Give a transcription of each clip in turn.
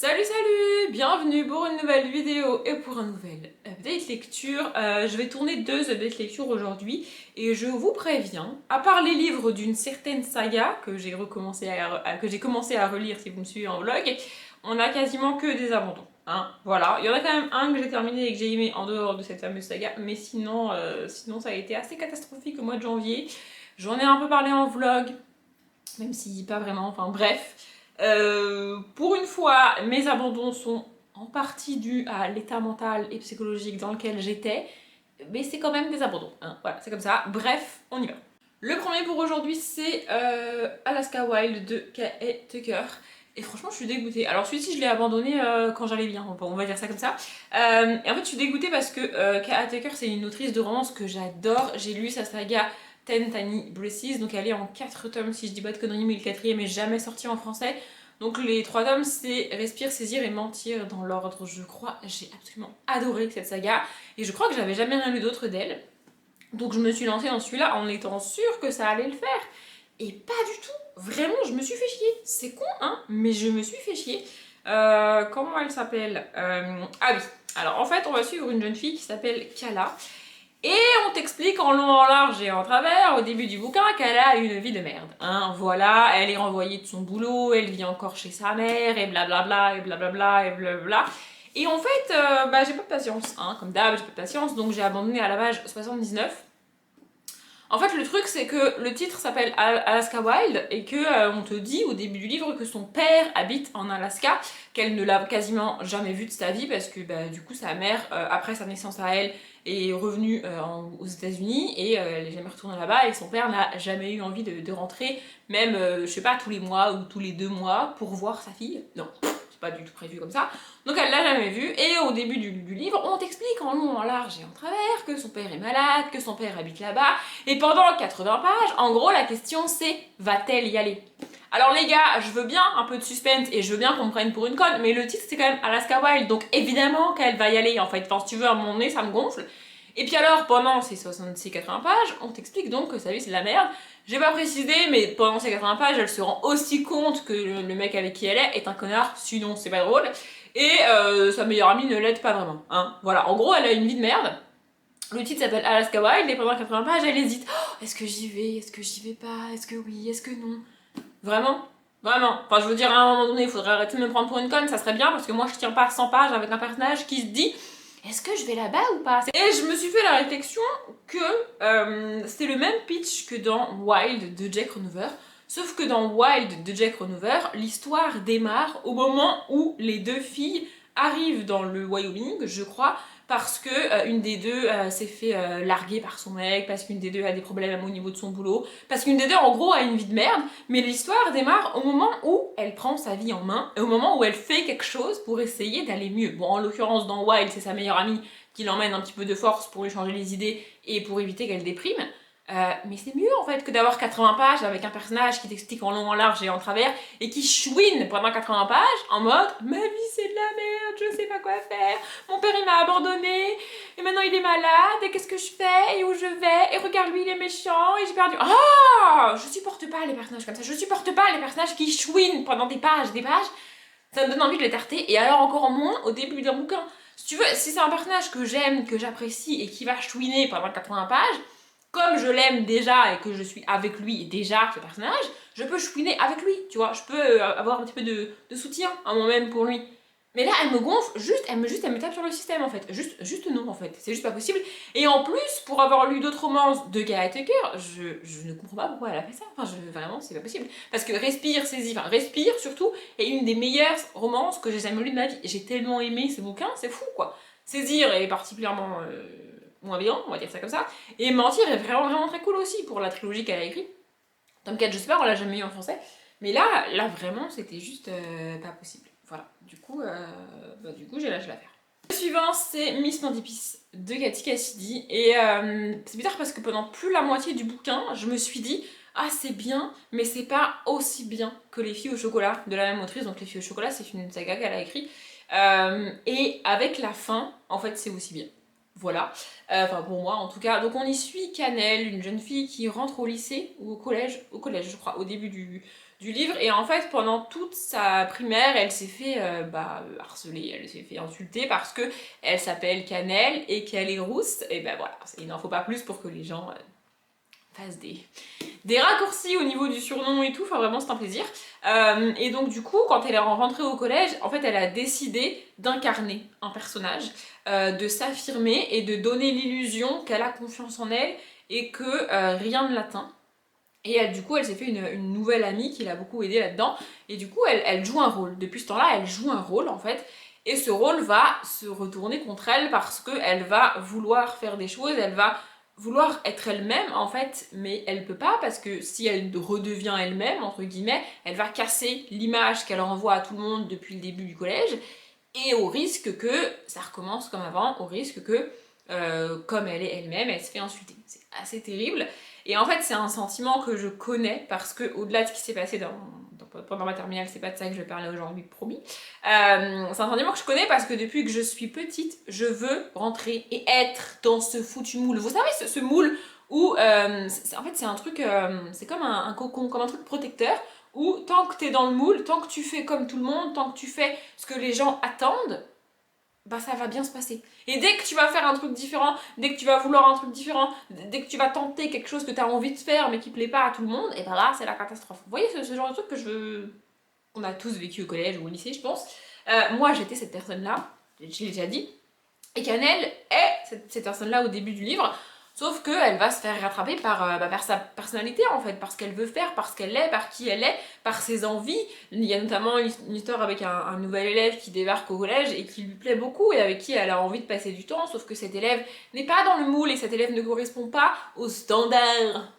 Salut salut, bienvenue pour une nouvelle vidéo et pour un nouvel update lecture. Je vais tourner 2 updates lecture aujourd'hui et je vous préviens, à part les livres d'une certaine saga que j'ai commencé à relire si vous me suivez en vlog, on a quasiment que des abandons. Hein, voilà, il y en a quand même un que j'ai terminé et que j'ai aimé en dehors de cette fameuse saga, mais sinon ça a été assez catastrophique au mois de janvier. J'en ai un peu parlé en vlog, même si pas vraiment, enfin bref. Pour une fois, mes abandons sont en partie dus à l'état mental et psychologique dans lequel j'étais, mais c'est quand même des abandons, hein. Voilà, c'est comme ça. Bref, on y va. Le premier pour aujourd'hui, c'est Alaska Wild de K.A. Tucker. Et franchement, je suis dégoûtée. Alors celui-ci, je l'ai abandonné quand j'allais bien, on va dire ça comme ça. Et en fait, je suis dégoûtée parce que K.A. Tucker, c'est une autrice de romance que j'adore. J'ai lu sa saga Ten Tiny Breaths, donc elle est en 4 tomes si je dis pas de conneries, mais le 4ème est jamais sorti en français. Donc les 3 tomes, c'est Respire, Saisir et Mentir dans l'ordre, je crois. J'ai absolument adoré cette saga et je crois que j'avais jamais rien lu d'autre d'elle. Donc je me suis lancée dans celui-là en étant sûre que ça allait le faire. Et pas du tout. Vraiment, je me suis fait chier. C'est con, hein, mais je me suis fait chier. Comment elle s'appelle Ah oui. Alors en fait, on va suivre une jeune fille qui s'appelle Kala. Et on t'explique en long, en large et en travers au début du bouquin qu'elle a une vie de merde. Hein, voilà, elle est renvoyée de son boulot, elle vit encore chez sa mère, et blablabla, et blablabla, et blablabla. Et en fait, j'ai pas de patience, hein, comme d'hab, j'ai pas de patience, donc j'ai abandonné à la page 79. En fait, le truc, c'est que le titre s'appelle Alaska Wild et que on te dit au début du livre que son père habite en Alaska, qu'elle ne l'a quasiment jamais vu de sa vie parce que du coup sa mère, après sa naissance à elle, est revenue aux États-Unis et elle est jamais retournée là-bas et son père n'a jamais eu envie de rentrer, même je sais pas tous les mois ou tous les 2 mois pour voir sa fille. Non, c'est pas du tout prévu comme ça. Donc elle l'a jamais vu et au début du livre, on t'explique en long, en large et en travers que son père est malade, que son père habite là-bas. Et pendant 80 pages, en gros, la question c'est va-t-elle y aller? Alors les gars, je veux bien un peu de suspense et je veux bien qu'on me prenne pour une conne, mais le titre c'est quand même Alaska Wild, donc évidemment qu'elle va y aller en fait. Enfin, si tu veux, à un moment donné, ça me gonfle. Et puis alors, pendant ces 80 pages, on t'explique donc que sa vie c'est de la merde. J'ai pas précisé, mais pendant ces 80 pages, elle se rend aussi compte que le mec avec qui elle est un connard, sinon c'est pas drôle. Et sa meilleure amie ne l'aide pas vraiment. Hein. Voilà, en gros, elle a une vie de merde. Le titre s'appelle Alaska Wild et pendant 80 pages, elle hésite. Oh, est-ce que j'y vais? Est-ce que j'y vais pas? Est-ce que oui? Est-ce que non? Vraiment? Vraiment. Enfin, je veux dire, à un moment donné, il faudrait arrêter de me prendre pour une conne, ça serait bien, parce que moi, je tiens pas 100 pages avec un personnage qui se dit est-ce que je vais là-bas ou pas? Et je me suis fait la réflexion que c'est le même pitch que dans Wild de Jack Renover, sauf que dans Wild de Jack Renover, l'histoire démarre au moment où les 2 filles arrivent dans le Wyoming, je crois, parce que une des 2 s'est fait larguer par son mec, parce qu'une des 2 a des problèmes au niveau de son boulot, parce qu'une des 2 en gros a une vie de merde, mais l'histoire démarre au moment où elle prend sa vie en main, et au moment où elle fait quelque chose pour essayer d'aller mieux. Bon, en l'occurrence dans Wild, c'est sa meilleure amie qui l'emmène un petit peu de force pour lui changer les idées et pour éviter qu'elle déprime. Mais c'est mieux en fait que d'avoir 80 pages avec un personnage qui t'explique en long, en large et en travers et qui chouine pendant 80 pages en mode ma vie c'est de la merde, je sais pas quoi faire, mon père il m'a abandonné et maintenant il est malade et qu'est-ce que je fais et où je vais et regarde lui il est méchant et j'ai perdu. Ah, je supporte pas les personnages comme ça, je supporte pas les personnages qui chouinent pendant des pages, ça me donne envie de les tarter et alors encore moins au début d'un bouquin. Si tu veux, si c'est un personnage que j'aime, que j'apprécie et qui va chouiner pendant 80 pages, comme je l'aime déjà et que je suis avec lui déjà, ce personnage, je peux chouiner avec lui, tu vois, je peux avoir un petit peu de soutien à moi-même pour lui. Mais là, elle me gonfle, elle me tape sur le système en fait. Juste non en fait, c'est juste pas possible. Et en plus, pour avoir lu d'autres romances de K.A. Tucker, je ne comprends pas pourquoi elle a fait ça. Enfin, vraiment, c'est pas possible. Parce que Respire surtout, est une des meilleures romances que j'ai jamais lues de ma vie. J'ai tellement aimé ce bouquin, c'est fou quoi. Saisir est particulièrement moins bien, on va dire ça comme ça. Et Mentir est vraiment très cool aussi pour la trilogie qu'elle a écrite. Tome 4, je sais pas, on l'a jamais eu en français. Mais là vraiment, c'était juste pas possible. Voilà, du coup, j'ai lâché l'affaire. Le suivant, c'est Miss Mandipice de Cathy Cassidy. Et c'est bizarre parce que pendant plus la moitié du bouquin, je me suis dit ah c'est bien, mais c'est pas aussi bien que Les Filles au chocolat de la même autrice. Donc Les Filles au chocolat, c'est une saga qu'elle a écrite. Et avec la fin, en fait, c'est aussi bien. Voilà, enfin pour moi en tout cas. Donc on y suit Cannelle, une jeune fille qui rentre au lycée ou au collège je crois, au début du du livre. Et en fait, pendant toute sa primaire, elle s'est fait harceler, elle s'est fait insulter parce que elle s'appelle Cannelle et qu'elle est rousse. Et ben voilà, il n'en faut pas plus pour que les gens fassent des raccourcis au niveau du surnom et tout, enfin vraiment c'est un plaisir. Et donc du coup, quand elle est rentrée au collège, en fait elle a décidé d'incarner un personnage, de s'affirmer et de donner l'illusion qu'elle a confiance en elle et que rien ne l'atteint. Et elle, du coup, elle s'est fait une nouvelle amie qui l'a beaucoup aidée là-dedans. Et du coup, elle joue un rôle. Depuis ce temps-là, elle joue un rôle en fait. Et ce rôle va se retourner contre elle parce qu'elle va vouloir faire des choses, elle va vouloir être elle-même en fait, mais elle peut pas parce que si elle redevient elle-même, entre guillemets, elle va casser l'image qu'elle renvoie à tout le monde depuis le début du collège, et au risque que ça recommence comme avant, au risque que, comme elle est elle-même, elle se fait insulter. C'est assez terrible. Et en fait, c'est un sentiment que je connais parce que, au-delà de ce qui s'est passé pendant ma terminale, c'est pas de ça que je vais parler aujourd'hui, promis. C'est un sentiment que je connais parce que depuis que je suis petite, je veux rentrer et être dans ce foutu moule. Vous savez, ce moule où, en fait, c'est un truc, c'est comme un cocon, comme un truc protecteur où tant que t'es dans le moule, tant que tu fais comme tout le monde, tant que tu fais ce que les gens attendent, bah ça va bien se passer. Et dès que tu vas faire un truc différent, dès que tu vas vouloir un truc différent, dès que tu vas tenter quelque chose que tu as envie de faire mais qui plaît pas à tout le monde, et ben là c'est la catastrophe. Vous voyez ce genre de truc que qu'on a tous vécu au collège ou au lycée je pense. Moi j'étais cette personne-là, je l'ai déjà dit, et Cannelle est cette personne-là au début du livre, sauf qu'elle va se faire rattraper par sa personnalité en fait, par ce qu'elle veut faire, par ce qu'elle est, par qui elle est, par ses envies. Il y a notamment une histoire avec un nouvel élève qui débarque au collège et qui lui plaît beaucoup et avec qui elle a envie de passer du temps, sauf que cet élève n'est pas dans le moule et cet élève ne correspond pas aux standards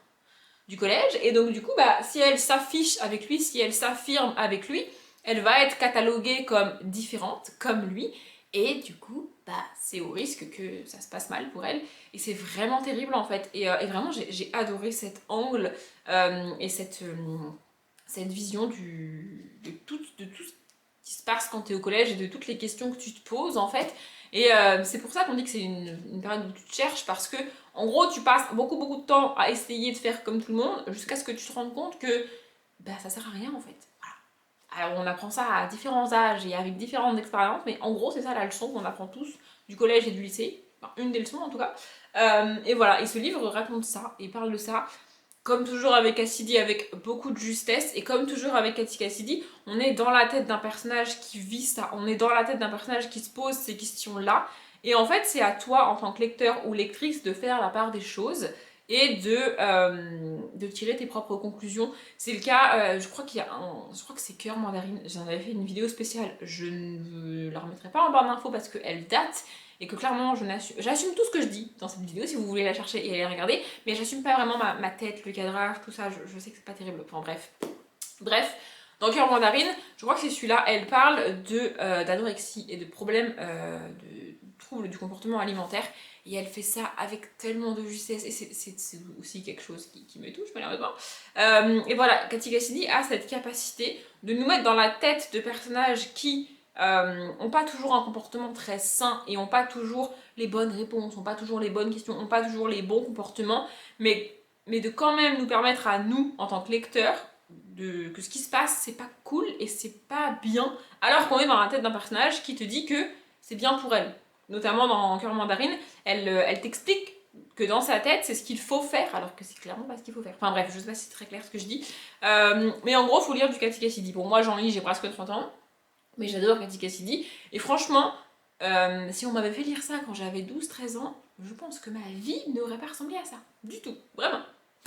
du collège. Et donc du coup, si elle s'affiche avec lui, si elle s'affirme avec lui, elle va être cataloguée comme différente, comme lui. Et du coup, c'est au risque que ça se passe mal pour elle. Et c'est vraiment terrible en fait. Et vraiment, j'ai adoré cet angle et cette vision de tout ce qui se passe quand tu es au collège et de toutes les questions que tu te poses en fait. Et c'est pour ça qu'on dit que c'est une période où tu te cherches parce que, en gros, tu passes beaucoup de temps à essayer de faire comme tout le monde jusqu'à ce que tu te rendes compte que ça sert à rien en fait. Alors on apprend ça à différents âges et avec différentes expériences, mais en gros c'est ça la leçon qu'on apprend tous du collège et du lycée, enfin, une des leçons en tout cas. Et voilà, et ce livre raconte ça, et parle de ça, comme toujours avec Cassidy, avec beaucoup de justesse, et comme toujours avec Cathy Cassidy, on est dans la tête d'un personnage qui vit ça, on est dans la tête d'un personnage qui se pose ces questions-là, et en fait c'est à toi en tant que lecteur ou lectrice de faire la part des choses, et de tirer tes propres conclusions. C'est le cas, je crois je crois que c'est Cœur Mandarine, j'en avais fait une vidéo spéciale, je ne la remettrai pas en barre d'infos parce qu'elle date, et que clairement j'assume tout ce que je dis dans cette vidéo si vous voulez la chercher et aller regarder, mais j'assume pas vraiment ma tête, le cadrage, tout ça, je sais que c'est pas terrible, enfin bref, dans Cœur Mandarine, je crois que c'est celui-là, elle parle d'anorexie et de problèmes de troubles du comportement alimentaire, et elle fait ça avec tellement de justesse, et c'est aussi quelque chose qui me touche malheureusement. Et voilà, Cathy Cassidy a cette capacité de nous mettre dans la tête de personnages qui ont pas toujours un comportement très sain et ont pas toujours les bonnes réponses, ont pas toujours les bonnes questions, ont pas toujours les bons comportements, mais de quand même nous permettre à nous, en tant que lecteurs, que ce qui se passe c'est pas cool et c'est pas bien, alors qu'on est dans la tête d'un personnage qui te dit que c'est bien pour elle. Notamment dans Cœur Mandarine, elle t'explique que dans sa tête c'est ce qu'il faut faire alors que c'est clairement pas ce qu'il faut faire. Enfin bref, je sais pas si c'est très clair ce que je dis, mais en gros faut lire du Cathy Cassidy. Pour moi j'en lis, j'ai presque 30 ans, mais j'adore Cathy Cassidy, et franchement si on m'avait fait lire ça quand j'avais 12-13 ans, je pense que ma vie n'aurait pas ressemblé à ça, du tout, vraiment.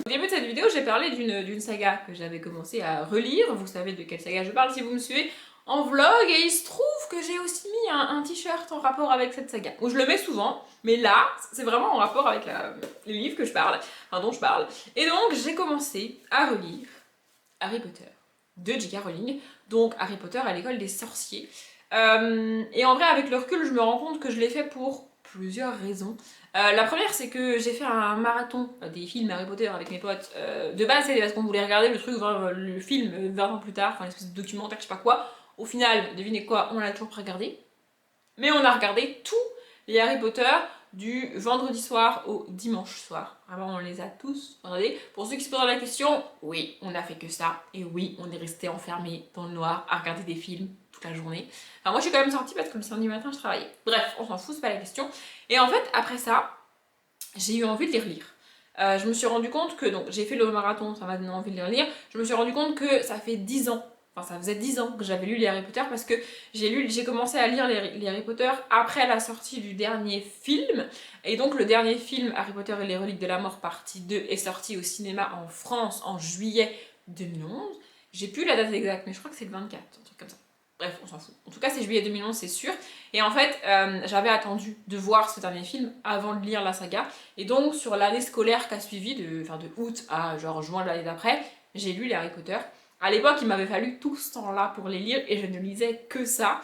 Au début de cette vidéo, j'ai parlé d'une saga que j'avais commencé à relire. Vous savez de quelle saga je parle si vous me suivez en vlog. Et il se trouve que j'ai aussi mis un t-shirt en rapport avec cette saga. Où je le mets souvent, mais là, c'est vraiment en rapport avec les livres que je parle, enfin dont je parle. Et donc, j'ai commencé à relire Harry Potter de J.K. Rowling. Donc, Harry Potter à l'école des sorciers. Et en vrai, avec le recul, je me rends compte que je l'ai fait pour plusieurs raisons. La première, c'est que j'ai fait un marathon des films Harry Potter avec mes potes. De base, c'est parce qu'on voulait regarder le truc, le film 20 ans plus tard, enfin, une espèce de documentaire, je sais pas quoi. Au final, devinez quoi, on l'a toujours pas regardé. Mais on a regardé tous les Harry Potter du vendredi soir au dimanche soir. Vraiment, on les a tous regardés. Pour ceux qui se posent la question, oui, on n'a fait que ça. Et oui, on est resté enfermés dans le noir à regarder des films toute la journée. Enfin, moi, je suis quand même sortie parce que le samedi matin, je travaillais. Bref, on s'en fout, c'est pas la question. Et en fait, après ça, j'ai eu envie de les relire. Je me suis rendu compte que, donc j'ai fait le marathon, ça m'a donné envie de les relire. Je me suis rendu compte que ça fait 10 ans, enfin ça faisait 10 ans que j'avais lu les Harry Potter parce que j'ai commencé à lire les Harry Potter après la sortie du dernier film. Et donc le dernier film, Harry Potter et les Reliques de la Mort partie 2, est sorti au cinéma en France en juillet 2011. J'ai plus la date exacte, mais je crois que c'est le 24, un truc comme ça. Bref, on s'en fout. En tout cas, c'est juillet 2011, c'est sûr. Et en fait, j'avais attendu de voir ce dernier film avant de lire la saga. Et donc, sur l'année scolaire qui a suivi, de août à genre juin de l'année d'après, j'ai lu les Harry Potter. À l'époque, il m'avait fallu tout ce temps-là pour les lire et je ne lisais que ça.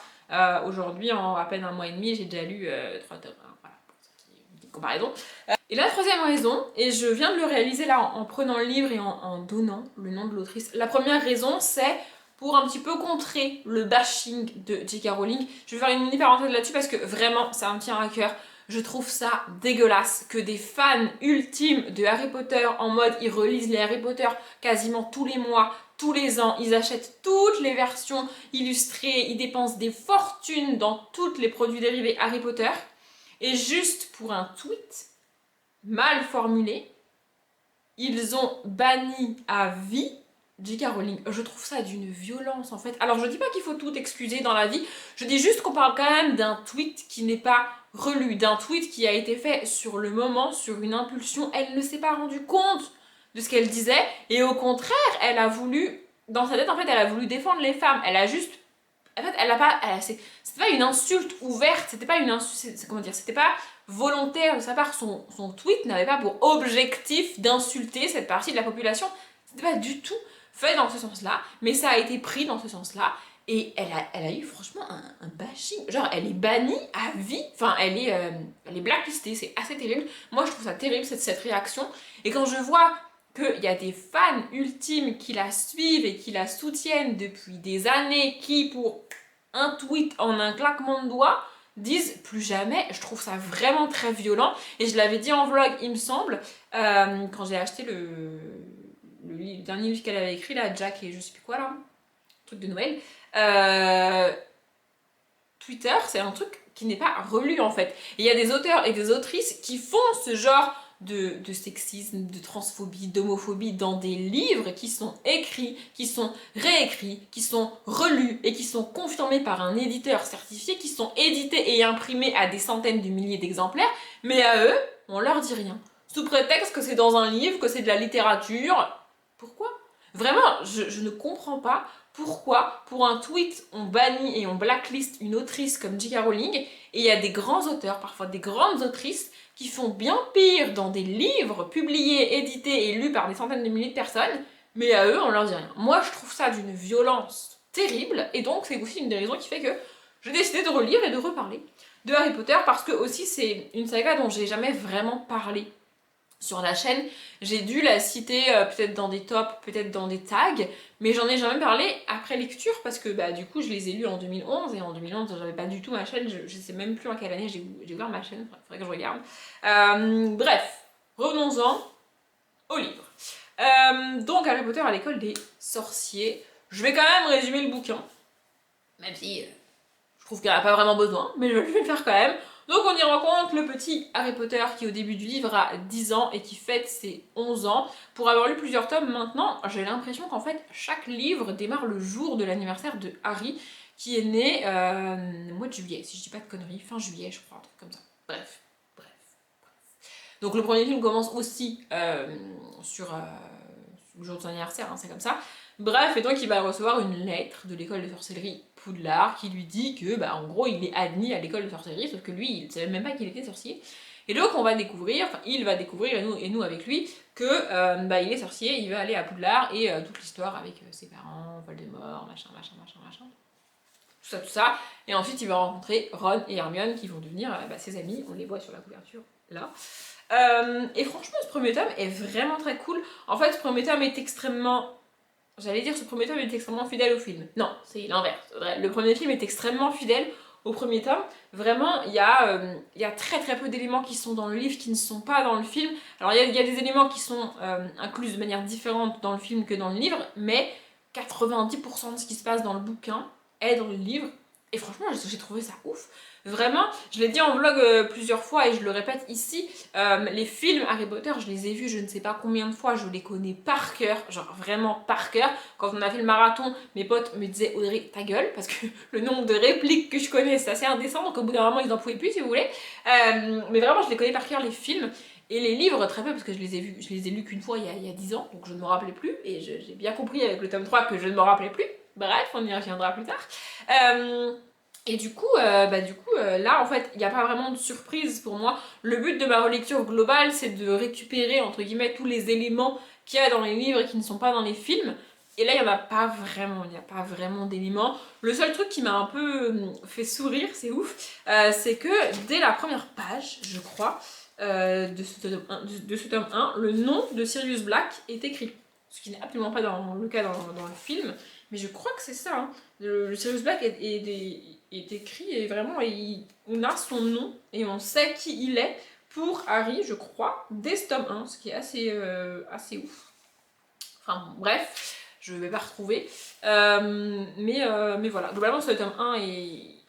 Aujourd'hui, en à peine un mois et demi, j'ai déjà lu 3 tomes. Voilà, pour ça qui est une petite comparaison. Et la troisième raison, et je viens de le réaliser là en prenant le livre et en donnant le nom de l'autrice. La première raison, c'est pour un petit peu contrer le bashing de J.K. Rowling. Je vais faire une mini parenthèse là-dessus parce que vraiment ça me tient à cœur. Je trouve ça dégueulasse que des fans ultimes de Harry Potter en mode ils relisent les Harry Potter quasiment tous les mois, tous les ans, ils achètent toutes les versions illustrées, ils dépensent des fortunes dans tous les produits dérivés Harry Potter et juste pour un tweet mal formulé, ils ont banni à vie J.K. Rowling. Je trouve ça d'une violence en fait. Alors je dis pas qu'il faut tout excuser dans la vie, je dis juste qu'on parle quand même d'un tweet qui n'est pas relu, d'un tweet qui a été fait sur le moment, sur une impulsion. Elle ne s'est pas rendue compte de ce qu'elle disait et au contraire, elle a voulu, dans sa tête en fait, elle a voulu défendre les femmes. Elle a juste, en fait, c'était pas une insulte ouverte, c'était pas une insulte, comment dire, c'était pas volontaire de sa part. Son tweet n'avait pas pour objectif d'insulter cette partie de la population. C'était pas du tout fait dans ce sens-là, mais ça a été pris dans ce sens-là. Et elle a eu franchement un bashing. Genre, elle est bannie à vie. Enfin, elle est blacklistée. C'est assez terrible. Moi, je trouve ça terrible, cette réaction. Et quand je vois qu'il y a des fans ultimes qui la suivent et qui la soutiennent depuis des années, qui, pour un tweet en un claquement de doigts, disent plus jamais, je trouve ça vraiment très violent. Et je l'avais dit en vlog, il me semble, quand j'ai acheté le dernier livre qu'elle avait écrit, là, Jack et je sais plus quoi, là, truc de Noël. Twitter, c'est un truc qui n'est pas relu en fait. Et il y a des auteurs et des autrices qui font ce genre de sexisme, de transphobie, d'homophobie dans des livres qui sont écrits, qui sont réécrits, qui sont relus et qui sont confirmés par un éditeur certifié, qui sont édités et imprimés à des centaines de milliers d'exemplaires, mais à eux, on leur dit rien. Sous prétexte que c'est dans un livre, que c'est de la littérature. Pourquoi ? Vraiment, je ne comprends pas pourquoi, pour un tweet, on bannit et on blacklist une autrice comme J.K. Rowling, et il y a des grands auteurs, parfois des grandes autrices, qui font bien pire dans des livres publiés, édités et lus par des centaines de milliers de personnes, mais à eux, on leur dit rien. Moi, je trouve ça d'une violence terrible, et donc c'est aussi une des raisons qui fait que j'ai décidé de relire et de reparler de Harry Potter, parce que aussi c'est une saga dont j'ai jamais vraiment parlé sur la chaîne. J'ai dû la citer peut-être dans des tops, peut-être dans des tags, mais j'en ai jamais parlé après lecture parce que bah, du coup je les ai lus en 2011 et en 2011 j'avais pas du tout ma chaîne, je sais même plus en quelle année j'ai ouvert ma chaîne, faudrait que je regarde. Bref, revenons-en au livre. Donc Harry Potter à l'école des sorciers. Je vais quand même résumer le bouquin, même si je trouve qu'il n'y en a pas vraiment besoin, mais je vais le faire quand même. Donc on y rencontre le petit Harry Potter qui au début du livre a 10 ans et qui fête ses 11 ans. Pour avoir lu plusieurs tomes maintenant, j'ai l'impression qu'en fait chaque livre démarre le jour de l'anniversaire de Harry qui est né au mois de juillet, si je dis pas de conneries, fin juillet je crois, un truc comme ça. Bref. Donc le premier film commence aussi sur le jour de son anniversaire, hein, c'est comme ça. Bref, et donc il va recevoir une lettre de l'école de sorcellerie Poudlard qui lui dit que, bah, en gros, il est admis à l'école de sorcellerie, sauf que lui, il ne savait même pas qu'il était sorcier. Et donc on va découvrir, enfin il va découvrir, et nous avec lui, que bah, il est sorcier, il va aller à Poudlard, et toute l'histoire avec ses parents, Voldemort, machin. Tout ça. Et ensuite il va rencontrer Ron et Hermione qui vont devenir bah, ses amis, on les voit sur la couverture là. Et franchement ce premier tome est vraiment très cool. En fait ce premier tome est extrêmement... J'allais dire ce premier tome est extrêmement fidèle au film. Non, c'est l'inverse. Le premier film est extrêmement fidèle au premier tome, vraiment il y a très très peu d'éléments qui sont dans le livre qui ne sont pas dans le film. Alors il y a des éléments qui sont inclus de manière différente dans le film que dans le livre, mais 90% de ce qui se passe dans le bouquin est dans le livre. Et franchement, j'ai trouvé ça ouf. Vraiment, je l'ai dit en vlog plusieurs fois et je le répète ici, les films Harry Potter, je les ai vus je ne sais pas combien de fois, je les connais par cœur, genre vraiment par cœur. Quand on a fait le marathon, mes potes me disaient Audrey, ta gueule, parce que le nombre de répliques que je connais, c'est assez indécent, donc au bout d'un moment, ils n'en pouvaient plus si vous voulez. Mais vraiment, je les connais par cœur, les films. Et les livres, très peu, parce que je les ai lus qu'une fois il y a 10 ans, donc je ne me rappelais plus, et j'ai bien compris avec le tome 3 que je ne me rappelais plus. Bref, on y reviendra plus tard. Et du coup, là, en fait, il n'y a pas vraiment de surprise pour moi. Le but de ma relecture globale, c'est de récupérer, entre guillemets, tous les éléments qu'il y a dans les livres et qui ne sont pas dans les films. Et là, il n'y en a pas vraiment, il n'y a pas vraiment d'éléments. Le seul truc qui m'a un peu fait sourire, c'est ouf, c'est que dès la première page, je crois, de ce tome 1, le nom de Sirius Black est écrit. Ce qui n'est absolument pas le cas dans le film, mais je crois que c'est ça. Hein. Le Sirius Black est écrit et vraiment on a son nom et on sait qui il est pour Harry, je crois, dès ce tome 1, ce qui est assez ouf. Enfin bref, je vais pas retrouver. Mais voilà, globalement ce tome 1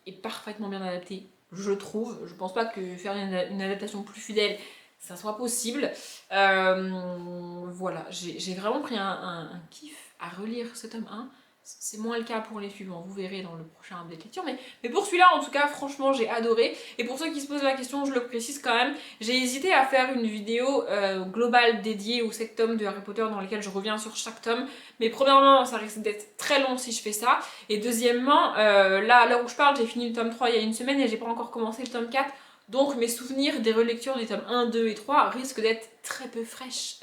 est parfaitement bien adapté, je trouve. Je pense pas que faire une adaptation plus fidèle, ça soit possible. Voilà, j'ai vraiment pris un kiff à relire ce tome 1. C'est moins le cas pour les suivants, vous verrez dans le prochain update lecture, mais pour celui-là en tout cas franchement j'ai adoré. Et pour ceux qui se posent la question, je le précise quand même, j'ai hésité à faire une vidéo globale dédiée aux 7 tomes de Harry Potter dans lesquels je reviens sur chaque tome, mais premièrement ça risque d'être très long si je fais ça, et deuxièmement là à l'heure où je parle j'ai fini le tome 3 il y a une semaine et j'ai pas encore commencé le tome 4, donc mes souvenirs des relectures des tomes 1, 2 et 3 risquent d'être très peu fraîches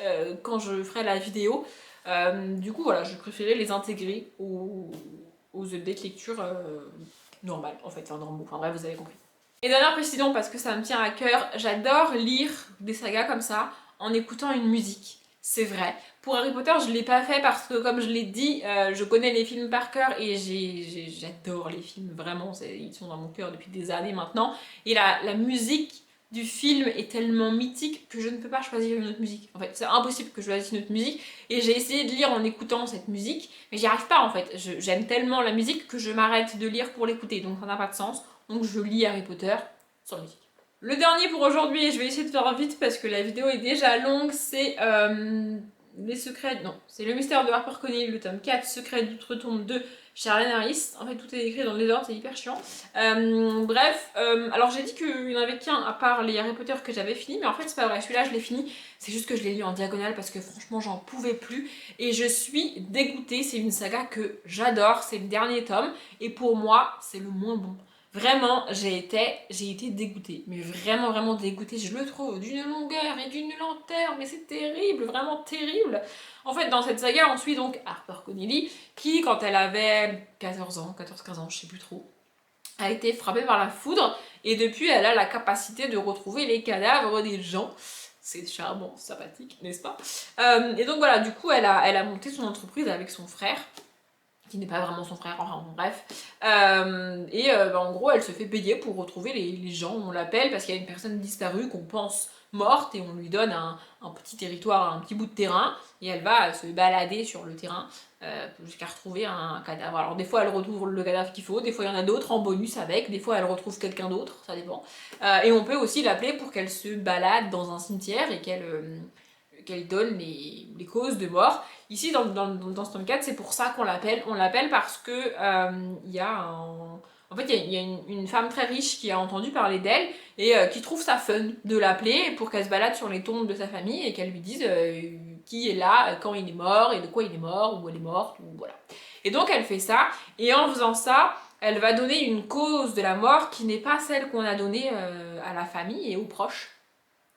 quand je ferai la vidéo. Du coup voilà, je préférais les intégrer aux updates lecture normales en fait, enfin normaux, enfin bref vous avez compris. Et dernière précision parce que ça me tient à cœur, j'adore lire des sagas comme ça en écoutant une musique. C'est vrai. Pour Harry Potter, je l'ai pas fait parce que, comme je l'ai dit, je connais les films par cœur et j'adore les films, vraiment, ils sont dans mon cœur depuis des années maintenant. Et la musique du film est tellement mythique que je ne peux pas choisir une autre musique. En fait, c'est impossible que je choisisse une autre musique. Et j'ai essayé de lire en écoutant cette musique, mais j'y arrive pas en fait. J'aime tellement la musique que je m'arrête de lire pour l'écouter, donc ça n'a pas de sens. Donc je lis Harry Potter sans musique. Le dernier pour aujourd'hui, et je vais essayer de faire vite parce que la vidéo est déjà longue, c'est les secrets, non, c'est le mystère de Harper Coney, le tome 4, secret d'outre-tombe 2, Charlène Harris. En fait, tout est écrit dans le désordre, c'est hyper chiant. Alors j'ai dit qu'il n'y en avait qu'un à part les Harry Potter que j'avais fini, mais en fait c'est pas vrai, celui-là je l'ai fini, c'est juste que je l'ai lu en diagonale parce que franchement j'en pouvais plus et je suis dégoûtée, c'est une saga que j'adore, c'est le dernier tome et pour moi c'est le moins bon. Vraiment, j'ai été dégoûtée, mais vraiment dégoûtée. Je le trouve d'une longueur et d'une lenteur, mais c'est terrible, vraiment terrible. En fait, dans cette saga, on suit donc Harper Connelly, qui, quand elle avait 14 ans, 14-15 ans, je sais plus trop, a été frappée par la foudre, et depuis, elle a la capacité de retrouver les cadavres des gens. C'est charmant, sympathique, n'est-ce pas? Et donc voilà, du coup, elle a monté son entreprise avec son frère, qui n'est pas vraiment son frère, enfin bon, bref. En gros, elle se fait payer pour retrouver les gens, on l'appelle, parce qu'il y a une personne disparue qu'on pense morte, et on lui donne un petit territoire, un petit bout de terrain, et elle va se balader sur le terrain jusqu'à retrouver un cadavre. Alors des fois, elle retrouve le cadavre qu'il faut, des fois il y en a d'autres en bonus avec, des fois elle retrouve quelqu'un d'autre, ça dépend. Et on peut aussi l'appeler pour qu'elle se balade dans un cimetière et qu'elle donne les causes de mort. Ici, dans ce tome 4, c'est pour ça qu'on l'appelle. On l'appelle parce que il y a En fait, il y a une femme très riche qui a entendu parler d'elle et qui trouve ça fun de l'appeler pour qu'elle se balade sur les tombes de sa famille et qu'elle lui dise qui est là, quand il est mort et de quoi il est mort, où elle est morte, ou voilà. Et donc elle fait ça, et en faisant ça, elle va donner une cause de la mort qui n'est pas celle qu'on a donnée à la famille et aux proches.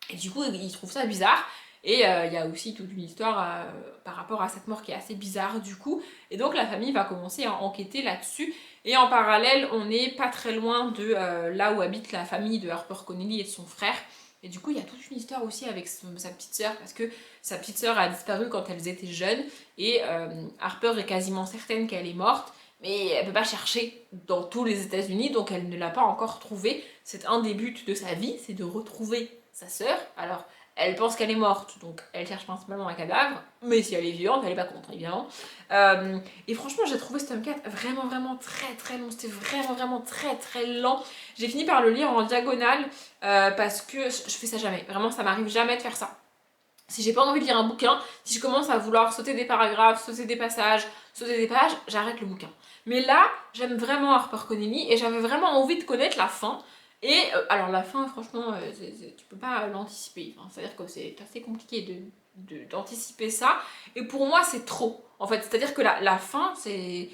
Et du coup, il trouve ça bizarre. Et il y a aussi toute une histoire par rapport à cette mort qui est assez bizarre du coup. Et donc la famille va commencer à enquêter là-dessus. Et en parallèle, on n'est pas très loin de là où habite la famille de Harper Connelly et de son frère. Et du coup, il y a toute une histoire aussi avec sa petite sœur, parce que sa petite sœur a disparu quand elles étaient jeunes. Et Harper est quasiment certaine qu'elle est morte. mais elle peut pas chercher dans tous les États-Unis, donc elle ne l'a pas encore trouvé. C'est un des buts de sa vie, c'est de retrouver sa sœur. Alors, elle pense qu'elle est morte, donc elle cherche principalement un cadavre, mais si elle est vivante, elle est pas contre, évidemment. Et franchement, j'ai trouvé ce tome 4 vraiment très long, c'était vraiment très lent. J'ai fini par le lire en diagonale, parce que je fais ça jamais, vraiment ça m'arrive jamais de faire ça. Si j'ai pas envie de lire un bouquin, si je commence à vouloir sauter des paragraphes, sauter des passages, sauter des pages, j'arrête le bouquin. Mais là, j'aime vraiment HarperCollins et j'avais vraiment envie de connaître la fin. Et alors la fin, franchement, tu peux pas l'anticiper. Enfin, c'est-à-dire que c'est assez compliqué d'anticiper ça. Et pour moi, c'est trop. En fait, c'est-à-dire que la fin, c'est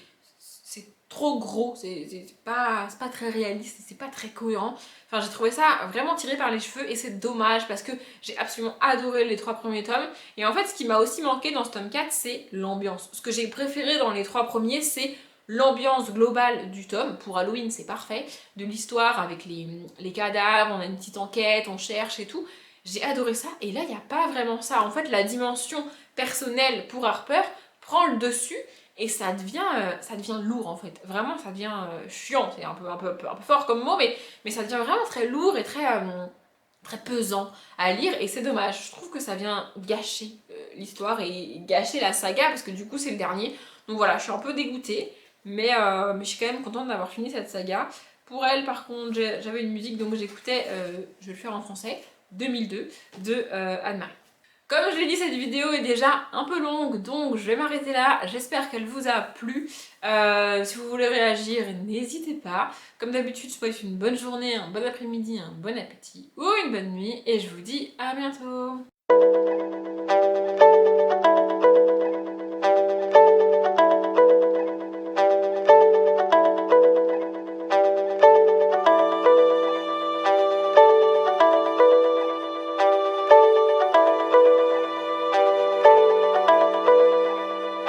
trop gros, c'est pas très réaliste, c'est pas très cohérent. Enfin, j'ai trouvé ça vraiment tiré par les cheveux et c'est dommage parce que j'ai absolument adoré les 3 premiers tomes. Et en fait, ce qui m'a aussi manqué dans ce tome 4, c'est l'ambiance. Ce que j'ai préféré dans les 3 premiers, c'est l'ambiance globale du tome. Pour Halloween, c'est parfait. De l'histoire avec les cadavres, on a une petite enquête, on cherche et tout. J'ai adoré ça et là, il n'y a pas vraiment ça. En fait, la dimension personnelle pour Harper prend le dessus et ça devient lourd en fait. Vraiment, ça devient chiant. C'est un peu fort comme mot, mais ça devient vraiment très lourd et très pesant à lire et c'est dommage. Je trouve que ça vient gâcher l'histoire et gâcher la saga parce que du coup, c'est le dernier. Donc voilà, je suis un peu dégoûtée, mais je suis quand même contente d'avoir fini cette saga. Pour elle, par contre, j'avais une musique donc j'écoutais, je vais le faire en français, 2002 de Anne-Marie. Comme je l'ai dit, cette vidéo est déjà un peu longue, donc je vais m'arrêter là. J'espère qu'elle vous a plu. Si vous voulez réagir, n'hésitez pas. Comme d'habitude, je vous souhaite une bonne journée, un bon après-midi, un bon appétit ou une bonne nuit. Et je vous dis à bientôt.